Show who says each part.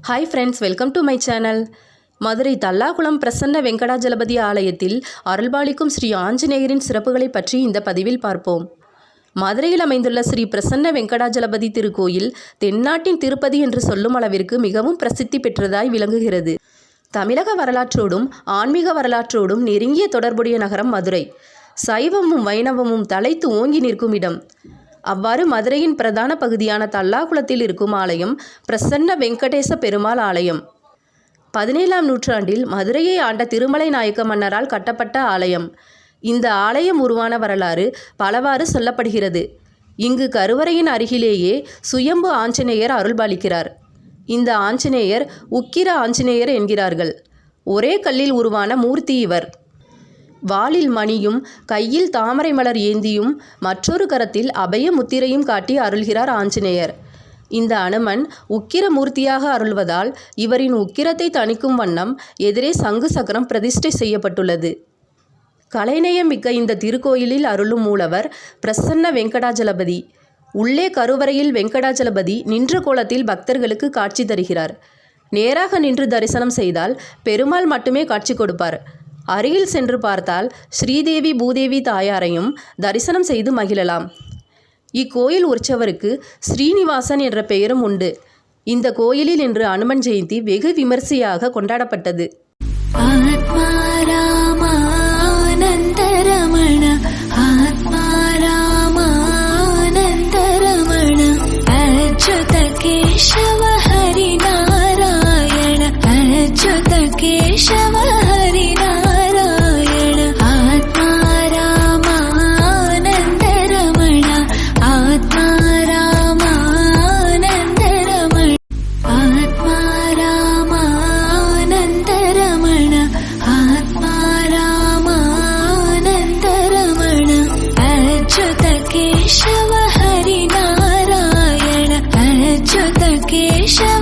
Speaker 1: Hi friends, welcome to my channel. Madurai Tallakulam Prasanna Venkatajalapathi ஆலயத்தில் அருள்பாலிக்கும் ஸ்ரீ ஆஞ்சநேயரின் சிறப்புகளை பற்றி இந்த பதிவில் பார்ப்போம். மதுரையில் அமைந்துள்ள ஸ்ரீ பிரசன்ன வெங்கடாஜலபதி திருக்கோயில் தென்னாட்டின் திருப்பதி என்று சொல்லும் அளவிற்கு மிகவும் பிரசித்தி பெற்றதாய் விளங்குகிறது. தமிழக வரலாற்றோடும் ஆன்மீக வரலாற்றோடும் நெருங்கிய தொடர்புடைய நகரம் மதுரை. சைவமும் வைணவமும் தலைத்து ஓங்கி நிற்கும் இடம். அவ்வாறு மதுரையின் பிரதான பகுதியான தல்லாகுளத்தில் இருக்கும் ஆலயம் பிரசன்ன வெங்கடேச பெருமாள் ஆலயம். 17ஆம் நூற்றாண்டில் மதுரையை ஆண்ட திருமலை நாயக்க மன்னரால் கட்டப்பட்ட ஆலயம். இந்த ஆலயம் உருவான வரலாறு பலவாறு சொல்லப்படுகிறது. இங்கு கருவறையின் அருகிலேயே சுயம்பு ஆஞ்சநேயர் அருள்பாலிக்கிறார். இந்த ஆஞ்சநேயர் உக்கிர ஆஞ்சநேயர் என்கிறார்கள். ஒரே கல்லில் உருவான மூர்த்தி இவர். வாளில் மணியும் கையில் தாமரை மலர் ஏந்தியும் மற்றொரு கரத்தில் அபய முத்திரையும் காட்டி அருள்கிறார் ஆஞ்சநேயர். இந்த அனுமன் உக்கிர மூர்த்தியாக அருள்வதால் இவரின் உக்கிரத்தை தணிக்கும் வண்ணம் எதிரே சங்கு சக்கரம் பிரதிஷ்டை செய்யப்பட்டுள்ளது. கலைநயம் மிக்க இந்த திருக்கோயிலில் அருளும் மூலவர் பிரசன்ன வெங்கடாஜலபதி. உள்ளே கருவறையில் வெங்கடாஜலபதி நின்ற கோலத்தில் பக்தர்களுக்கு காட்சி தருகிறார். நேராக நின்று தரிசனம் செய்தால் பெருமாள் மட்டுமே காட்சி கொடுப்பார். அருகில் சென்று பார்த்தால் ஸ்ரீதேவி பூதேவி தாயாரையும் தரிசனம் செய்து மகிழலாம். இக்கோயில் உற்சவருக்கு ஸ்ரீனிவாசன் என்ற பெயரும் உண்டு. இந்த கோயிலில் இன்று அனுமன் ஜெயந்தி வெகு விமர்சையாக கொண்டாடப்பட்டது.
Speaker 2: केशव